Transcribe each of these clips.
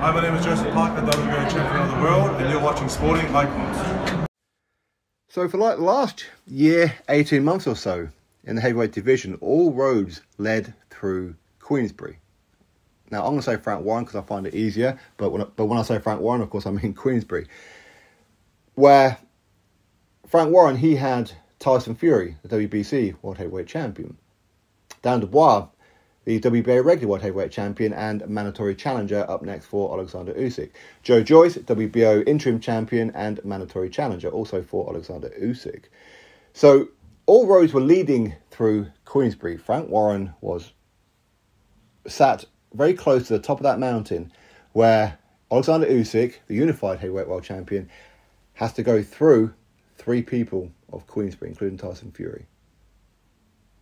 Hi, my name is Joseph Parker, WBO champion of the world, and you're watching Sporting Icons. So for like the last year, 18 months or so, in the heavyweight division, all roads led through Queensberry. Now, I'm going to say Frank Warren because I find it easier, but when I say Frank Warren, of course, I mean Queensberry. Where Frank Warren, he had Tyson Fury, the WBC World Heavyweight Champion. Dan Dubois, the WBA regular World Heavyweight Champion and mandatory challenger, up next for Oleksandr Usyk. Joe Joyce, WBO interim champion and mandatory challenger, also for Oleksandr Usyk. So all roads were leading through Queensberry. Frank Warren was sat very close to the top of that mountain where Oleksandr Usyk, the unified heavyweight world champion, has to go through three people of Queensberry, including Tyson Fury.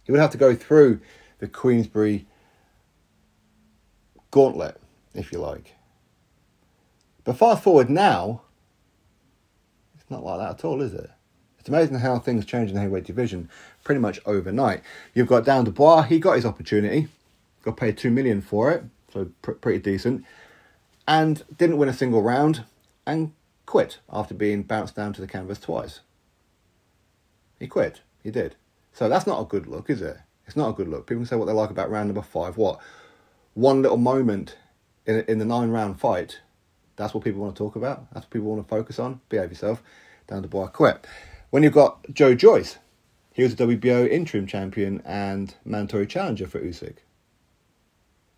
He would have to go through the Queensberry gauntlet, if you like. But fast forward now, it's not like that at all, is it? It's amazing how things change in the heavyweight division pretty much overnight. You've got Dan Dubois, he got his opportunity, got paid $2 million for it, so pretty decent, and didn't win a single round and quit after being bounced down to the canvas twice. He quit, he did. So that's not a good look, is it? It's not a good look. People can say what they like about round number 5. What? One little moment in the 9-round fight. That's what people want to talk about. That's what people want to focus on. Behave yourself. Dan Dubois quit. When you've got Joe Joyce, he was a WBO interim champion and mandatory challenger for Usyk.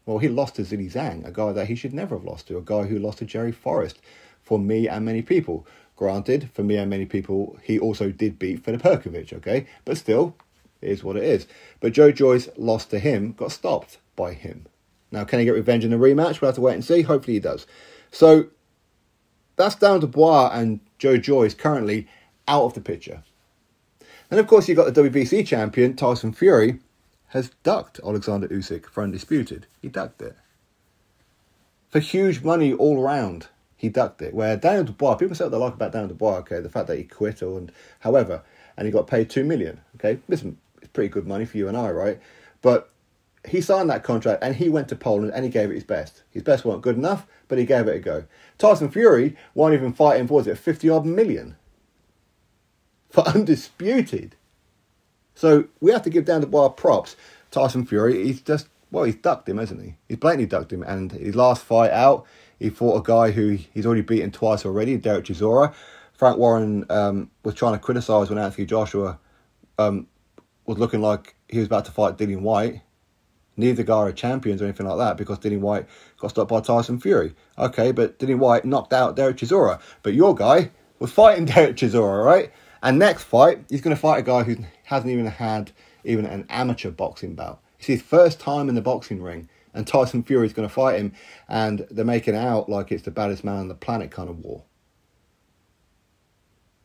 Well, he lost to Zhilei Zhang, a guy that he should never have lost to, a guy who lost to Jerry Forrest for me and many people. Granted, for me and many people, he also did beat Filip Hrgović, okay? But still, it is what it is. But Joe Joyce lost to him, got stopped by him. Now, can he get revenge in a rematch? We'll have to wait and see. Hopefully he does. So, that's Dan Dubois and Joe Joyce currently out of the picture. And of course, you've got the WBC champion, Tyson Fury, has ducked Oleksandr Usyk for undisputed. He ducked it. For huge money all around, he ducked it. Where Daniel Dubois, people say what they like about Daniel Dubois, okay, the fact that he quit and however, and he got paid $2 million, okay? Listen, it's pretty good money for you and I, right? But he signed that contract and he went to Poland and he gave it his best. His best wasn't good enough, but he gave it a go. Tyson Fury won't even fight him for, was it, 50-odd million? For undisputed. So we have to give Dan Dubois props. Tyson Fury, he's ducked him, hasn't he? He's blatantly ducked him. And his last fight out, he fought a guy who he's already beaten twice already, Derek Chisora. Frank Warren was trying to criticise when Anthony Joshua was looking like he was about to fight Dillian Whyte. Neither guy are champions or anything like that because Dillian Whyte got stopped by Tyson Fury. Okay, but Dillian Whyte knocked out Derek Chisora. But your guy was fighting Derek Chisora, right? And next fight, he's going to fight a guy who hasn't even had even an amateur boxing bout. It's his first time in the boxing ring. And Tyson Fury's going to fight him. And they're making it out like it's the baddest man on the planet kind of war.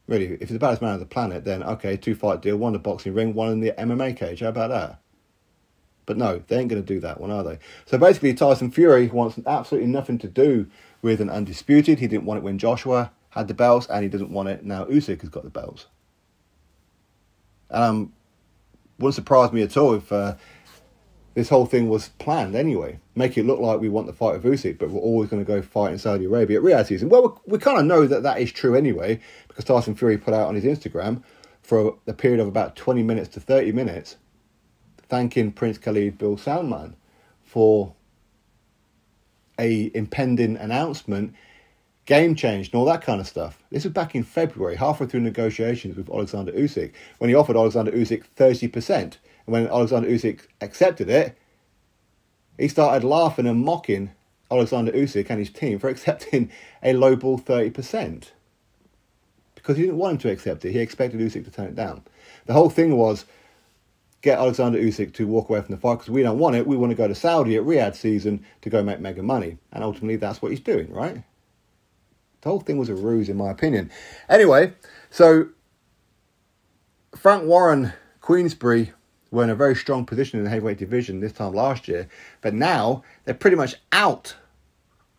Really, if it's the baddest man on the planet, then okay, 2-fight deal, one in the boxing ring, one in the MMA cage. How about that? But no, they ain't going to do that one, are they? So basically, Tyson Fury wants absolutely nothing to do with an undisputed. He didn't want it when Joshua had the belts, and he doesn't want it now Usyk has got the belts. Wouldn't surprise me at all if this whole thing was planned anyway. Make it look like we want the fight with Usyk, but we're always going to go fight in Saudi Arabia at Riyadh season. Well, we kind of know that is true anyway, because Tyson Fury put out on his Instagram for a period of about 20 minutes to 30 minutes, thanking Prince Khalid bin Salman for a impending announcement, game change and all that kind of stuff. This was back in February, halfway through negotiations with Oleksandr Usyk, when he offered Oleksandr Usyk 30%. And when Oleksandr Usyk accepted it, he started laughing and mocking Oleksandr Usyk and his team for accepting a lowball 30%. Because he didn't want him to accept it. He expected Usyk to turn it down. The whole thing was, get Oleksandr Usyk to walk away from the fight because we don't want it. We want to go to Saudi at Riyadh season to go make mega money. And ultimately, that's what he's doing, right? The whole thing was a ruse, in my opinion. Anyway, so Frank Warren, Queensberry, were in a very strong position in the heavyweight division this time last year. But now, they're pretty much out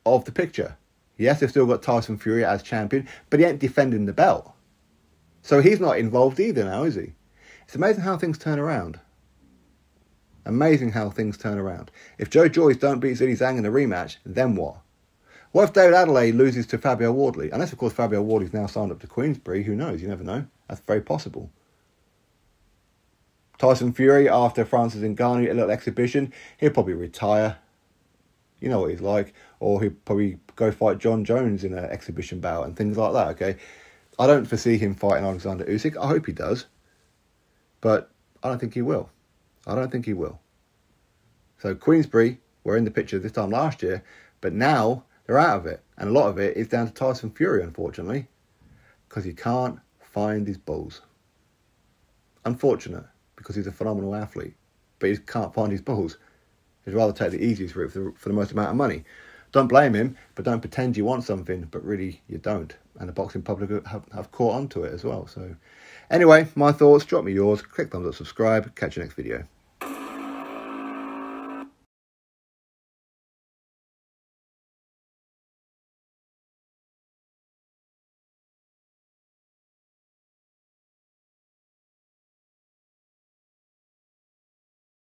of the picture. Yes, they've still got Tyson Fury as champion, but he ain't defending the belt. So he's not involved either now, is he? It's amazing how things turn around. Amazing how things turn around. If Joe Joyce don't beat Zhilei Zhang in a rematch, then what? What if David Adelaide loses to Fabio Wardley? Unless, of course, Fabio Wardley's now signed up to Queensberry. Who knows? You never know. That's very possible. Tyson Fury, after Francis Ngannou, a little exhibition, he'll probably retire. You know what he's like. Or he'll probably go fight John Jones in an exhibition bout and things like that, okay? I don't foresee him fighting Oleksandr Usyk. I hope he does. But I don't think he will. I don't think he will. So Queensberry were in the picture this time last year, but now they're out of it. And a lot of it is down to Tyson Fury, unfortunately, because he can't find his balls. Unfortunate, because he's a phenomenal athlete, but he can't find his balls. He'd rather take the easiest route for the most amount of money. Don't blame him, but don't pretend you want something, but really you don't. And the boxing public have caught on to it as well. So anyway, my thoughts, drop me yours, click thumbs up, subscribe, catch you next video.